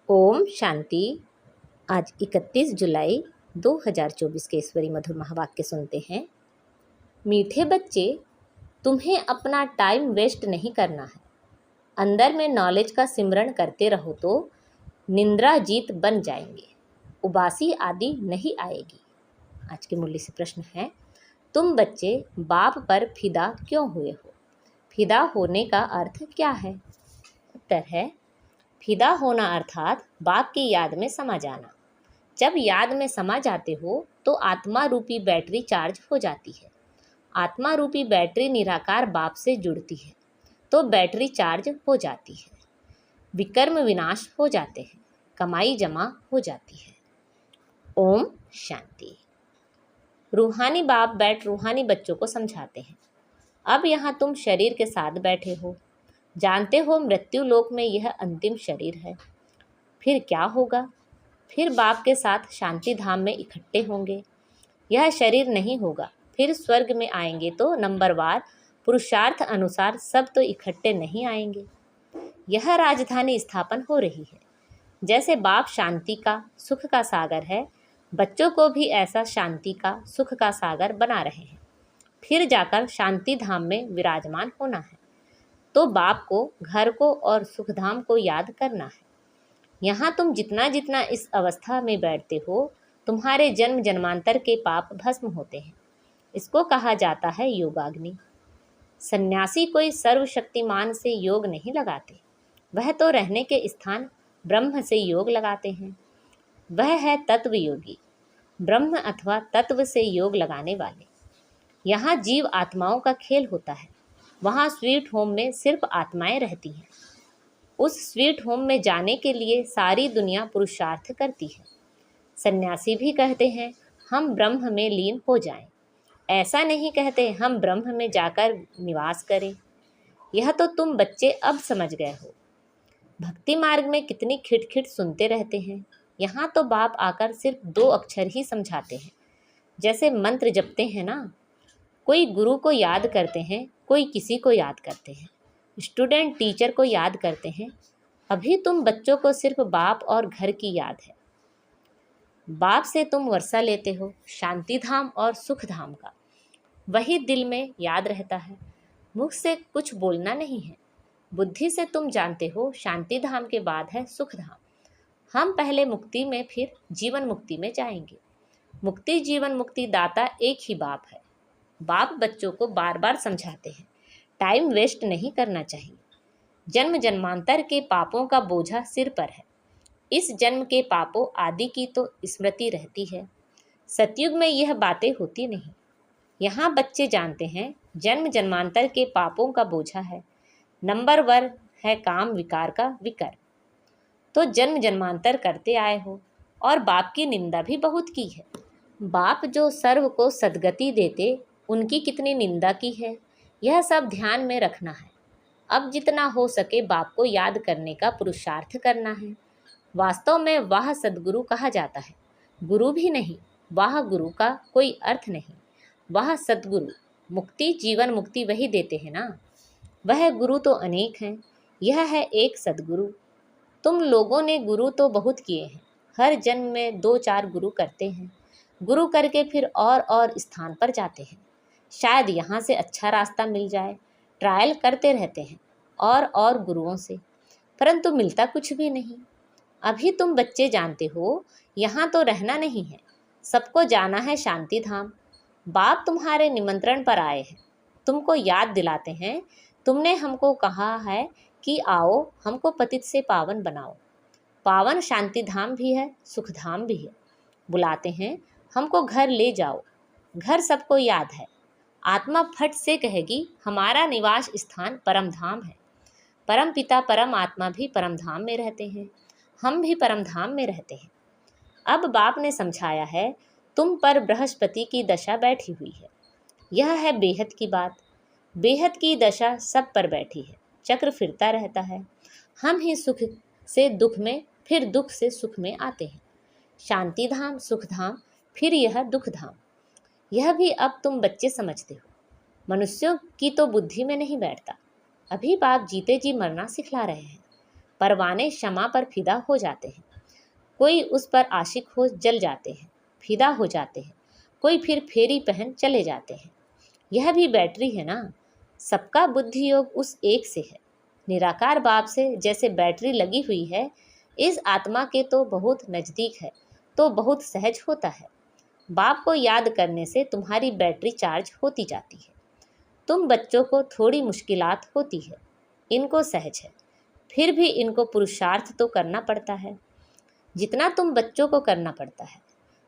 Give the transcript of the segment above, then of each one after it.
ओम शांति। आज 31 जुलाई 2024 के ईश्वरी मधुर महावाक्य सुनते हैं। मीठे बच्चे, तुम्हें अपना टाइम वेस्ट नहीं करना है। अंदर में नॉलेज का सिमरण करते रहो तो निंद्रा जीत बन जाएंगे, उबासी आदि नहीं आएगी। आज के मूल्य से प्रश्न है, तुम बच्चे बाप पर फिदा क्यों हुए हो? फिदा होने का अर्थ क्या है? उत्तर है, फिदा होना अर्थात बाप की याद में समा जाना। जब याद में समा जाते हो तो आत्मा रूपी बैटरी चार्ज हो जाती है। आत्मा रूपी बैटरी निराकार बाप से जुड़ती है तो बैटरी चार्ज हो जाती है, विकर्म विनाश हो जाते हैं, कमाई जमा हो जाती है। ओम शांति। रूहानी बाप बैठ रूहानी बच्चों को समझाते हैं। अब यहाँ तुम शरीर के साथ बैठे हो, जानते हो मृत्यु लोक में यह अंतिम शरीर है। फिर क्या होगा? फिर बाप के साथ शांति धाम में इकट्ठे होंगे। यह शरीर नहीं होगा। फिर स्वर्ग में आएंगे तो नंबरवार पुरुषार्थ अनुसार सब तो इकट्ठे नहीं आएंगे। यह राजधानी स्थापन हो रही है। जैसे बाप शांति का सुख का सागर है, बच्चों को भी ऐसा शांति का सुख का सागर बना रहे हैं। फिर जाकर शांति धाम में विराजमान होना है तो बाप को, घर को और सुखधाम को याद करना है। यहाँ तुम जितना जितना इस अवस्था में बैठते हो, तुम्हारे जन्म जन्मांतर के पाप भस्म होते हैं। इसको कहा जाता है योगाग्नि। सन्यासी कोई सर्वशक्तिमान से योग नहीं लगाते, वह तो रहने के स्थान ब्रह्म से योग लगाते हैं। वह है तत्व योगी, ब्रह्म अथवा तत्व से योग लगाने वाले। यहाँ जीव आत्माओं का खेल होता है। वहाँ स्वीट होम में सिर्फ आत्माएं रहती हैं। उस स्वीट होम में जाने के लिए सारी दुनिया पुरुषार्थ करती है। सन्यासी भी कहते हैं हम ब्रह्म में लीन हो जाएं। ऐसा नहीं कहते हम ब्रह्म में जाकर निवास करें। यह तो तुम बच्चे अब समझ गए हो। भक्ति मार्ग में कितनी खिटखिट सुनते रहते हैं। यहाँ तो बाप आकर सिर्फ 2 अक्षर ही समझाते हैं। जैसे मंत्र जपते हैं ना, कोई गुरु को याद करते हैं, कोई किसी को याद करते हैं, स्टूडेंट टीचर को याद करते हैं। अभी तुम बच्चों को सिर्फ बाप और घर की याद है। बाप से तुम वर्षा लेते हो शांति धाम और सुख धाम का, वही दिल में याद रहता है। मुख से कुछ बोलना नहीं है। बुद्धि से तुम जानते हो शांति धाम के बाद है सुख धाम। हम पहले मुक्ति में फिर जीवन मुक्ति में जाएंगे। मुक्ति जीवन मुक्ति दाता एक ही बाप है। बाप बच्चों को बार बार समझाते हैं, टाइम वेस्ट नहीं करना चाहिए। जन्म जन्मांतर के पापों का बोझा सिर पर है। इस जन्म के पापों आदि की तो स्मृति रहती है। सतयुग में यह बातें होती नहीं। यहाँ बच्चे जानते हैं जन्म जन्मांतर के पापों का बोझा है। नंबर 1 है काम विकार का विकर। तो जन्म जन्मांतर करते आए हो और बाप की निंदा भी बहुत की है। बाप जो सर्व को सद्गति देते, उनकी कितनी निंदा की है, यह सब ध्यान में रखना है। अब जितना हो सके बाप को याद करने का पुरुषार्थ करना है। वास्तव में वाह सद्गुरु कहा जाता है, गुरु भी नहीं। वाह गुरु का कोई अर्थ नहीं। वाह सद्गुरु, मुक्ति जीवन मुक्ति वही देते हैं ना। वह गुरु तो अनेक हैं, यह है एक सद्गुरु। तुम लोगों ने गुरु तो बहुत किए हैं। हर जन्म में 2-4 गुरु करते हैं। गुरु करके फिर और स्थान पर जाते हैं। शायद यहाँ से अच्छा रास्ता मिल जाए। ट्रायल करते रहते हैं और गुरुओं से, परंतु मिलता कुछ भी नहीं। अभी तुम बच्चे जानते हो यहाँ तो रहना नहीं है, सबको जाना है शांति धाम। बाप तुम्हारे निमंत्रण पर आए हैं, तुमको याद दिलाते हैं। तुमने हमको कहा है कि आओ हमको पतित से पावन बनाओ। पावन शांति धाम भी है, सुख धाम भी है। बुलाते हैं हमको घर ले जाओ। घर सबको याद है। आत्मा फट से कहेगी हमारा निवास स्थान परम धाम है। परम पिता परम आत्मा भी परम धाम में रहते हैं, हम भी परम धाम में रहते हैं। अब बाप ने समझाया है तुम पर बृहस्पति की दशा बैठी हुई है। यह है बेहद की बात। बेहद की दशा सब पर बैठी है, चक्र फिरता रहता है। हम ही सुख से दुख में, फिर दुख से सुख में आते हैं। शांति धाम सुख धाम, फिर यह दुख धाम। यह भी अब तुम बच्चे समझते हो। मनुष्यों की तो बुद्धि में नहीं बैठता। अभी बाप जीते जी मरना सिखला रहे हैं। परवाने शमा पर फिदा हो जाते हैं, कोई उस पर आशिक हो जल जाते हैं, फिदा हो जाते हैं, कोई फिर फेरी पहन चले जाते हैं। यह भी बैटरी है ना, सबका बुद्धि योग उस एक से है, निराकार बाप से जैसे बैटरी लगी हुई है, इस आत्मा के तो बहुत नज़दीक है, तो बहुत सहज होता है। बाप को याद करने से तुम्हारी बैटरी चार्ज होती जाती है। तुम बच्चों को थोड़ी मुश्किलात होती है, इनको सहज है, फिर भी इनको पुरुषार्थ तो करना पड़ता है, जितना तुम बच्चों को करना पड़ता है।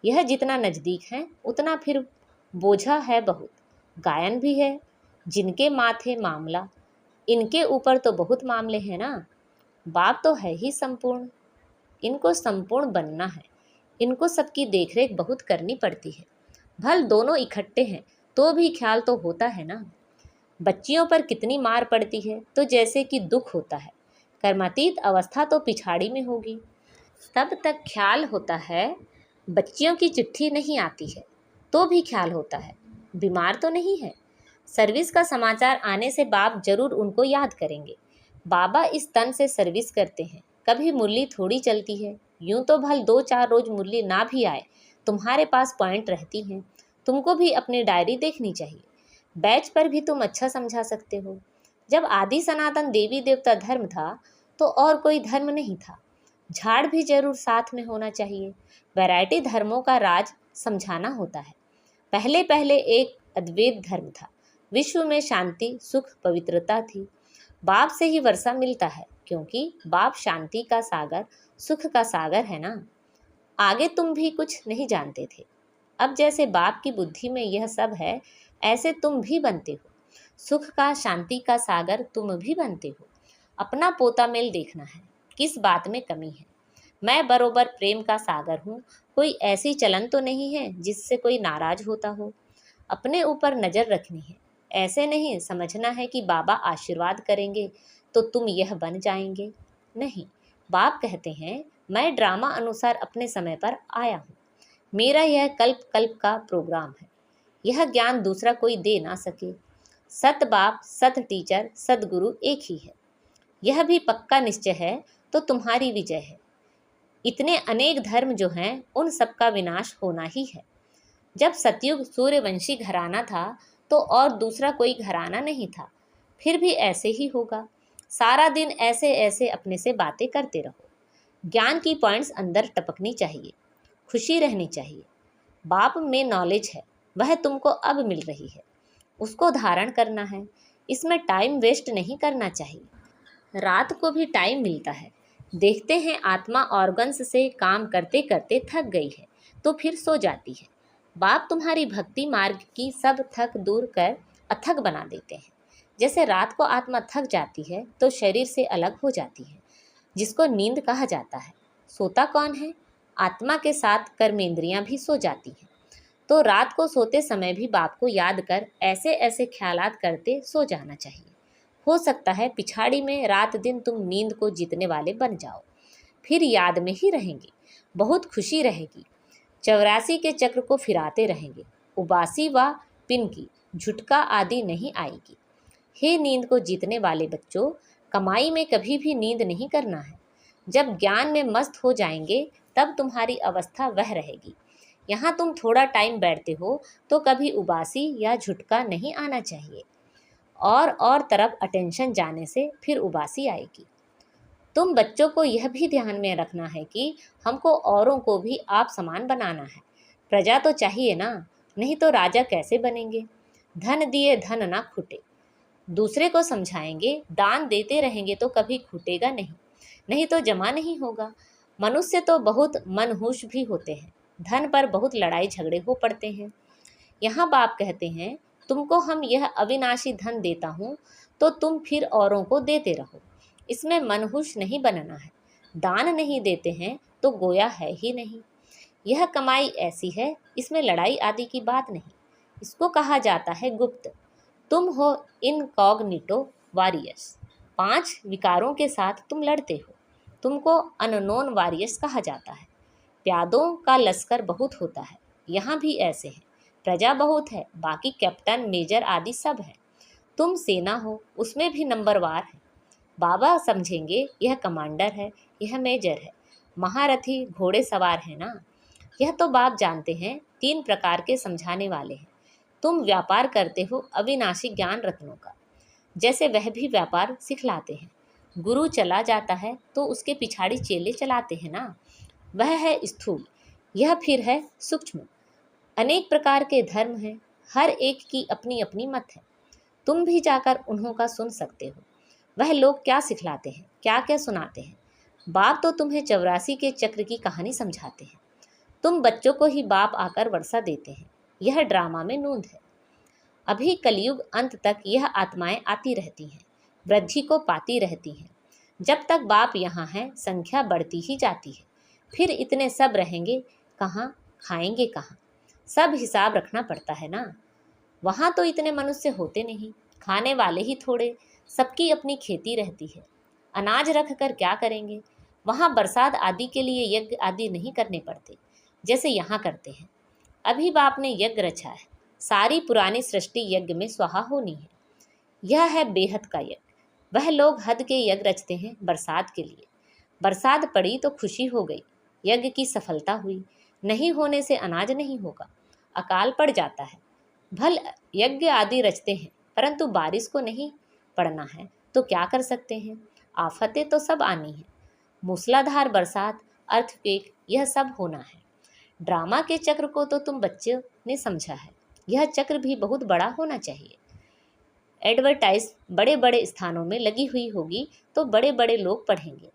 यह जितना नज़दीक है उतना फिर बोझा है बहुत। गायन भी है, जिनके माथे मामला, इनके ऊपर तो बहुत मामले हैं ना। बाप तो है ही संपूर्ण, इनको संपूर्ण बनना है, इनको सबकी देखरेख बहुत करनी पड़ती है। भल दोनों इकट्ठे हैं तो भी ख्याल तो होता है ना। बच्चियों पर कितनी मार पड़ती है तो जैसे कि दुख होता है, कर्मातीत अवस्था तो पिछाड़ी में होगी, तब तक ख्याल होता है। बच्चियों की चिट्ठी नहीं आती है तो भी ख्याल होता है, बीमार तो नहीं है। सर्विस का समाचार आने से बाप जरूर उनको याद करेंगे। बाबा इस तन से सर्विस करते हैं, कभी मुरली थोड़ी चलती है। यूं तो भल 2-4 रोज मुरली ना भी आए, तुम्हारे पास पॉइंट रहती हैं। तुमको भी अपनी डायरी देखनी चाहिए, बैच पर भी तुम अच्छा समझा सकते हो। जब आदि सनातन देवी देवता धर्म था तो और कोई धर्म नहीं था, झाड़ भी जरूर साथ में होना चाहिए। वैरायटी धर्मों का राज समझाना होता है। पहले पहले एक अद्वैत धर्म था, विश्व में शांति सुख पवित्रता थी। बाप से ही वर्षा मिलता है, क्योंकि बाप शांति का सागर सुख का सागर है ना। आगे तुम भी कुछ नहीं जानते थे, अब जैसे बाप की बुद्धि में यह सब है, ऐसे तुम भी बनते हो। सुख का शांति का सागर तुम भी बनते हो। अपना पोता मेल देखना है, किस बात में कमी है। मैं बरोबर प्रेम का सागर हूँ, कोई ऐसी चलन तो नहीं है जिससे कोई नाराज होता हो। अपने ऊपर नज़र रखनी है, ऐसे नहीं समझना है कि बाबा आशीर्वाद करेंगे तो तुम यह बन जाएंगे। नहीं, बाप कहते हैं मैं ड्रामा अनुसार अपने समय पर आया हूँ, मेरा यह कल्प कल्प का प्रोग्राम है, यह ज्ञान दूसरा कोई दे ना सके। सत बाप सत टीचर सदगुरु एक ही है, यह भी पक्का निश्चय है तो तुम्हारी विजय है। इतने अनेक धर्म जो हैं उन सबका विनाश होना ही है। जब सतयुग सूर्यवंशी घराना था तो और दूसरा कोई घराना नहीं था, फिर भी ऐसे ही होगा। सारा दिन ऐसे ऐसे अपने से बातें करते रहो। ज्ञान की पॉइंट्स अंदर टपकनी चाहिए, खुशी रहनी चाहिए। बाप में नॉलेज है, वह तुमको अब मिल रही है, उसको धारण करना है। इसमें टाइम वेस्ट नहीं करना चाहिए। रात को भी टाइम मिलता है, देखते हैं आत्मा ऑर्गन्स से काम करते करते थक गई है तो फिर सो जाती है। बाप तुम्हारी भक्ति मार्ग की सब थक दूर कर अथक बना देते हैं। जैसे रात को आत्मा थक जाती है तो शरीर से अलग हो जाती है, जिसको नींद कहा जाता है। सोता कौन है? आत्मा के साथ कर्मेंद्रियां भी सो जाती हैं। तो रात को सोते समय भी बाप को याद कर ऐसे ऐसे ख्यालात करते सो जाना चाहिए। हो सकता है पिछाड़ी में रात दिन तुम नींद को जीतने वाले बन जाओ, फिर याद में ही रहेंगे, बहुत खुशी रहेगी। 84 के चक्र को फिराते रहेंगे, उबासी व पिन की झुटका आदि नहीं आएगी। हे नींद को जीतने वाले बच्चों, कमाई में कभी भी नींद नहीं करना है। जब ज्ञान में मस्त हो जाएंगे तब तुम्हारी अवस्था वह रहेगी। यहाँ तुम थोड़ा टाइम बैठते हो तो कभी उबासी या झुटका नहीं आना चाहिए, और तरफ अटेंशन जाने से फिर उबासी आएगी। तुम बच्चों को यह भी ध्यान में रखना है कि हमको औरों को भी आप समान बनाना है। प्रजा तो चाहिए ना, नहीं तो राजा कैसे बनेंगे। धन दिए धन ना खुटे, दूसरे को समझाएंगे, दान देते रहेंगे तो कभी खुटेगा नहीं, नहीं तो जमा नहीं होगा। मनुष्य तो बहुत मनहूस भी होते हैं, धन पर बहुत लड़ाई झगड़े हो पड़ते हैं। यहाँ बाप कहते हैं तुमको हम यह अविनाशी धन देता हूँ तो तुम फिर औरों को देते रहो, इसमें मनहूस नहीं बनना है। दान नहीं देते हैं तो गोया है ही नहीं। यह कमाई ऐसी है, इसमें लड़ाई आदि की बात नहीं, इसको कहा जाता है गुप्त। तुम हो इनकॉग्निटो वॉरियर्स, 5 विकारों के साथ तुम लड़ते हो, तुमको अननोन वॉरियर्स कहा जाता है। प्यादों का लश्कर बहुत होता है, यहाँ भी ऐसे है। प्रजा बहुत है, बाकी कैप्टन मेजर आदि सब है। तुम सेना हो, उसमें भी नंबरवार है। बाबा समझेंगे यह कमांडर है, यह मेजर है, महारथी घोड़े सवार है ना। यह तो बाप जानते हैं, 3 प्रकार के समझाने वाले हैं। तुम व्यापार करते हो अविनाशी ज्ञान रत्नों का, जैसे वह भी व्यापार सिखलाते हैं। गुरु चला जाता है तो उसके पिछाड़ी चेले चलाते हैं ना। वह है स्थूल, यह फिर है सूक्ष्म। अनेक प्रकार के धर्म हैं, हर एक की अपनी अपनी मत है। तुम भी जाकर उन्हों का सुन सकते हो, वह लोग क्या सिखलाते हैं, क्या क्या सुनाते हैं। बाप तो तुम्हें 84 के चक्र की कहानी समझाते हैं, तुम बच्चों को ही बाप आकर वर्षा देते हैं। यह ड्रामा में नूंद है। अभी कलयुग अंत तक यह आत्माएं आती रहती हैं, वृद्धि को पाती रहती हैं। जब तक बाप यहाँ हैं संख्या बढ़ती ही जाती है। फिर इतने सब रहेंगे कहाँ, खाएंगे कहाँ, सब हिसाब रखना पड़ता है ना। वहाँ तो इतने मनुष्य होते नहीं, खाने वाले ही थोड़े, सबकी अपनी खेती रहती है। अनाज रख कर क्या करेंगे। वहाँ बरसात आदि के लिए यज्ञ आदि नहीं करने पड़ते जैसे यहाँ करते हैं। अभी बाप ने यज्ञ रचा है, सारी पुरानी सृष्टि यज्ञ में स्वाहा होनी है। यह है बेहद का यज्ञ। वह लोग हद के यज्ञ रचते हैं बरसात के लिए। बरसात पड़ी तो खुशी हो गई, यज्ञ की सफलता हुई। नहीं होने से अनाज नहीं होगा, अकाल पड़ जाता है। भल यज्ञ आदि रचते हैं, परंतु बारिश को नहीं पड़ना है तो क्या कर सकते हैं। आफतें तो सब आनी है, मूसलाधार बरसात, अर्थक्वेक, यह सब होना है। ड्रामा के चक्र को तो तुम बच्चे ने समझा है, यह चक्र भी बहुत बड़ा होना चाहिए। एडवर्टाइज बड़े बड़े स्थानों में लगी हुई होगी तो बड़े बड़े लोग पढ़ेंगे,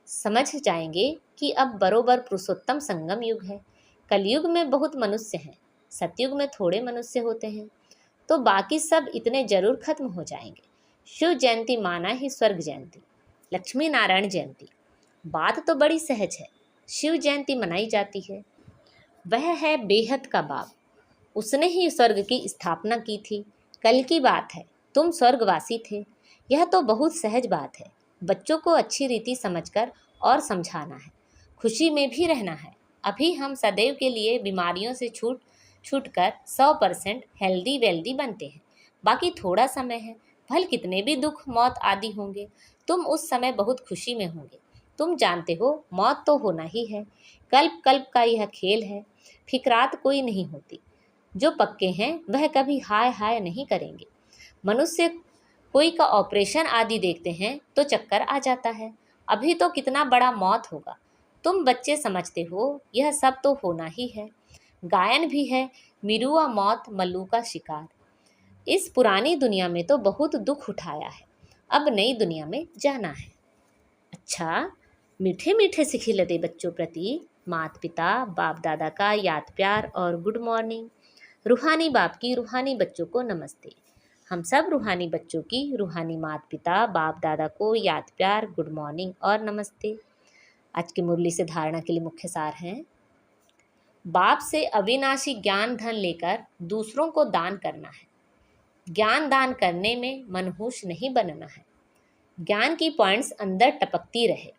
समझ जाएंगे कि अब बरोबर पुरुषोत्तम संगम युग है। कलयुग में बहुत मनुष्य हैं, सतयुग में थोड़े मनुष्य होते हैं, तो बाकी सब इतने जरूर खत्म हो जाएंगे। शिव जयंती माना ही स्वर्ग जयंती, लक्ष्मी नारायण जयंती। बात तो बड़ी सहज है, शिव जयंती मनाई जाती है। वह है बेहद का बाप, उसने ही स्वर्ग की स्थापना की थी। कल की बात है, तुम स्वर्गवासी थे। यह तो बहुत सहज बात है। बच्चों को अच्छी रीति समझकर और समझाना है, खुशी में भी रहना है। अभी हम सदैव के लिए बीमारियों से छूट कर 100% हेल्दी वेल्दी बनते हैं। बाकी थोड़ा समय है, भल कितने भी दुख मौत आदि होंगे, तुम उस समय बहुत खुशी में होंगे। तुम जानते हो मौत तो होना ही है, कल्प कल्प का यह खेल है। फिक्रात कोई नहीं होती। जो पक्के हैं वह कभी हाय हाय नहीं करेंगे। मनुष्य कोई का ऑपरेशन आदि देखते हैं तो चक्कर आ जाता है। अभी तो कितना बड़ा मौत होगा, तुम बच्चे समझते हो, यह सब तो होना ही है। गायन भी है, मिरुआ मौत मल्लू का शिकार। इस पुरानी दुनिया में तो बहुत दुख उठाया है, अब नई दुनिया में जाना है। अच्छा, मीठे मीठे से खिलते बच्चों प्रति माता पिता बाप दादा का याद प्यार और गुड मॉर्निंग। रूहानी बाप की रूहानी बच्चों को नमस्ते। हम सब रूहानी बच्चों की रूहानी माता पिता बाप दादा को याद प्यार गुड मॉर्निंग और नमस्ते। आज की मुरली से धारणा के लिए मुख्य सार हैं। बाप से अविनाशी ज्ञान धन लेकर दूसरों को दान करना है। ज्ञान दान करने में मनहूस नहीं बनना है। ज्ञान की पॉइंट्स अंदर टपकती रहे।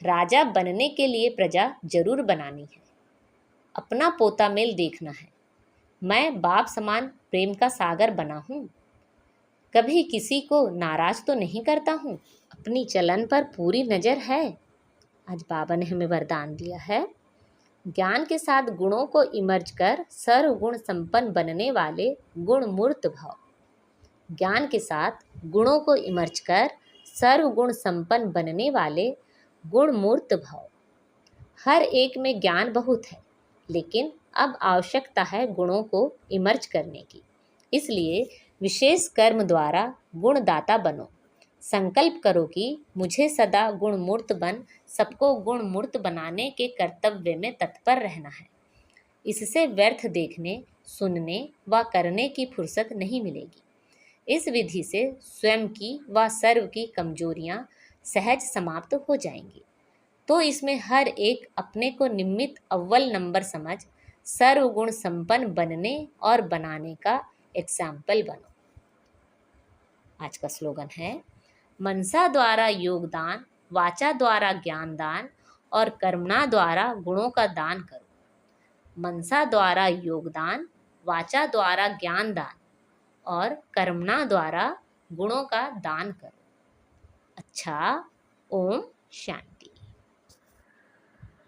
राजा बनने के लिए प्रजा जरूर बनानी है। अपना पोता मेल देखना है। मैं बाप समान प्रेम का सागर बना हूँ, कभी किसी को नाराज तो नहीं करता हूँ, अपनी चलन पर पूरी नज़र है। आज बाबा ने हमें वरदान दिया है, ज्ञान के साथ गुणों को इमर्ज कर सर्वगुण संपन्न बनने वाले गुण मूर्त भाव। ज्ञान के साथ गुणों को इमर्ज कर सर्वगुण संपन्न बनने वाले गुण मूर्त भाव। हर एक में ज्ञान बहुत है, लेकिन अब आवश्यकता है गुणों को इमर्ज करने की। इसलिए विशेष कर्म द्वारा गुणदाता बनो। संकल्प करो कि मुझे सदा गुणमूर्त बन सबको गुणमूर्त बनाने के कर्तव्य में तत्पर रहना है। इससे व्यर्थ देखने, सुनने व करने की फुर्सत नहीं मिलेगी। इस विधि से स्वयं की व सर्व की कमजोरियां सहज समाप्त हो जाएंगी। तो इसमें हर एक अपने को निमित्त अव्वल नंबर समझ सर्वगुण संपन्न बनने और बनाने का एग्जाम्पल बनो। आज का स्लोगन है, मनसा द्वारा योगदान, वाचा द्वारा ज्ञान दान और कर्मणा द्वारा गुणों का दान करो। मनसा द्वारा योगदान, वाचा द्वारा ज्ञान दान और कर्मणा द्वारा गुणों का दान करो। अच्छा अच्छा। ओम शांति।